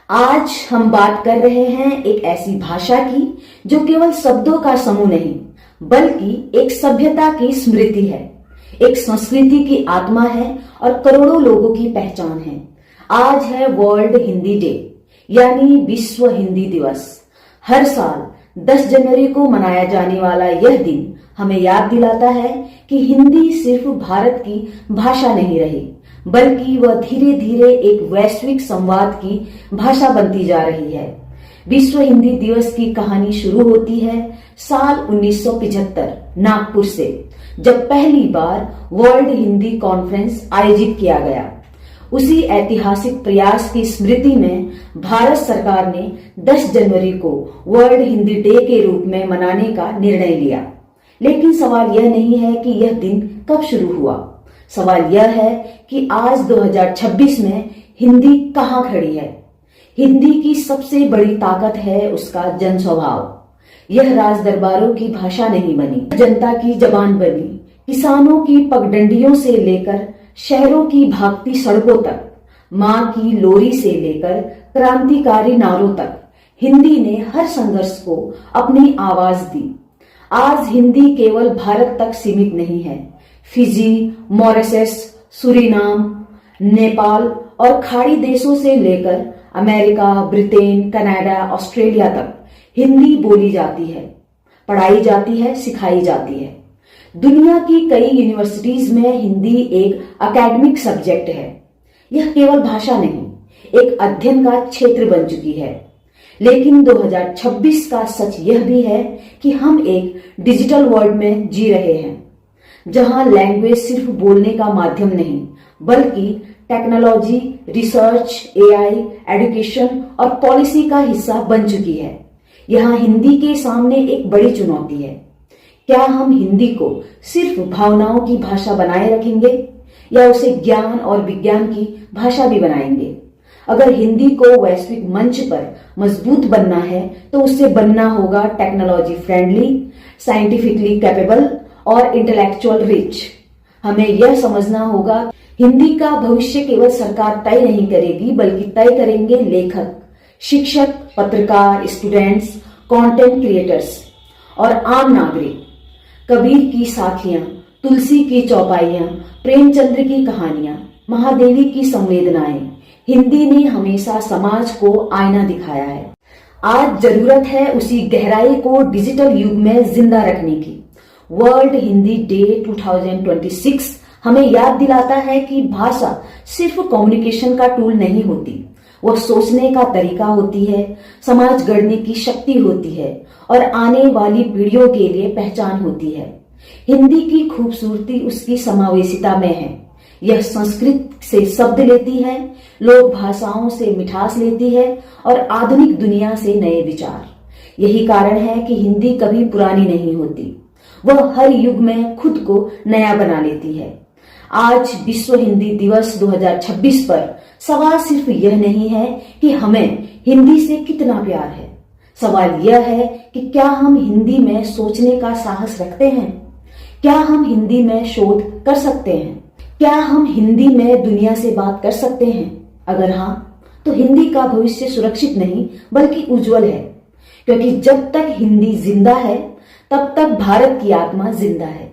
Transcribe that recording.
आज हम बात कर रहे हैं एक ऐसी भाषा की जो केवल शब्दों का समूह नहीं बल्कि एक सभ्यता की स्मृति है, एक संस्कृति की आत्मा है और करोड़ों लोगों की पहचान है। आज है वर्ल्ड हिंदी डे यानी विश्व हिंदी दिवस। हर साल 10 जनवरी को मनाया जाने वाला यह दिन हमें याद दिलाता है कि हिंदी सिर्फ भारत की भाषा नहीं रही बल्कि वह धीरे धीरे एक वैश्विक संवाद की भाषा बनती जा रही है। विश्व हिंदी दिवस की कहानी शुरू होती है साल 1975 नागपुर से, जब पहली बार वर्ल्ड हिंदी कॉन्फ्रेंस आयोजित किया गया। उसी ऐतिहासिक प्रयास की स्मृति में भारत सरकार ने 10 जनवरी को वर्ल्ड हिंदी डे के रूप में मनाने का निर्णय लिया। लेकिन सवाल यह नहीं है कि यह दिन कब शुरू हुआ, सवाल यह है कि आज 2026 में हिंदी कहाँ खड़ी है। हिंदी की सबसे बड़ी ताकत है उसका जन स्वभाव। यह राज दरबारों की भाषा नहीं बनी, जनता की जबान बनी। किसानों की पगडंडियों से लेकर शहरों की भागती सड़कों तक, माँ की लोरी से लेकर क्रांतिकारी नारों तक, हिंदी ने हर संघर्ष को अपनी आवाज दी। आज हिंदी केवल भारत तक सीमित नहीं है। फिजी, मॉरिशस, सुरीनाम, नेपाल और खाड़ी देशों से लेकर अमेरिका, ब्रिटेन, कनाडा, ऑस्ट्रेलिया तक हिंदी बोली जाती है, पढ़ाई जाती है, सिखाई जाती है। दुनिया की कई यूनिवर्सिटीज में हिंदी एक एकेडमिक सब्जेक्ट है। यह केवल भाषा नहीं, एक अध्ययन का क्षेत्र बन चुकी है। लेकिन 2026 का सच यह भी है कि हम एक डिजिटल वर्ल्ड में जी रहे हैं, जहां लैंग्वेज सिर्फ बोलने का माध्यम नहीं बल्कि टेक्नोलॉजी, रिसर्च, एआई, एजुकेशन और पॉलिसी का हिस्सा बन चुकी है। यहाँ हिंदी के सामने एक बड़ी चुनौती है। क्या हम हिंदी को सिर्फ भावनाओं की भाषा बनाए रखेंगे या उसे ज्ञान और विज्ञान की भाषा भी बनाएंगे? अगर हिंदी को वैश्विक मंच पर मजबूत बनना है तो उससे बनना होगा टेक्नोलॉजी फ्रेंडली, साइंटिफिकली कैपेबल और इंटेलेक्चुअल रिच। हमें यह समझना होगा हिंदी का भविष्य केवल सरकार तय नहीं करेगी बल्कि तय करेंगे लेखक, शिक्षक, पत्रकार, स्टूडेंट्स, कंटेंट क्रिएटर्स और आम नागरिक। कबीर की साखियां, तुलसी की चौपाइयां, प्रेमचंद्र की कहानियां, महादेवी की संवेदनाएं, हिंदी ने हमेशा समाज को आईना दिखाया है। आज जरूरत है उसी गहराई को डिजिटल युग में जिंदा रखने की। वर्ल्ड हिंदी डे 2026 हमें याद दिलाता है कि भाषा सिर्फ कम्युनिकेशन का टूल नहीं होती, वह सोचने का तरीका होती है, समाज गढ़ने की शक्ति होती है और आने वाली पीढ़ियों के लिए पहचान होती है। हिंदी की खूबसूरती उसकी समावेशिता में है। यह संस्कृत से शब्द लेती है, लोक भाषाओं से मिठास लेती है और आधुनिक दुनिया से नए विचार। यही कारण है कि हिंदी कभी पुरानी नहीं होती, वह हर युग में खुद को नया बना लेती है। आज विश्व हिंदी दिवस 2026 पर सवाल सिर्फ यह नहीं है कि हमें हिंदी से कितना प्यार है, सवाल यह है कि क्या हम हिंदी में सोचने का साहस रखते हैं? क्या हम हिंदी में शोध कर सकते हैं? क्या हम हिंदी में दुनिया से बात कर सकते हैं? अगर हाँ, तो हिंदी का भविष्य सुरक्षित नहीं बल्कि उज्जवल है, क्योंकि जब तक हिंदी जिंदा है तब तक भारत की आत्मा जिंदा है।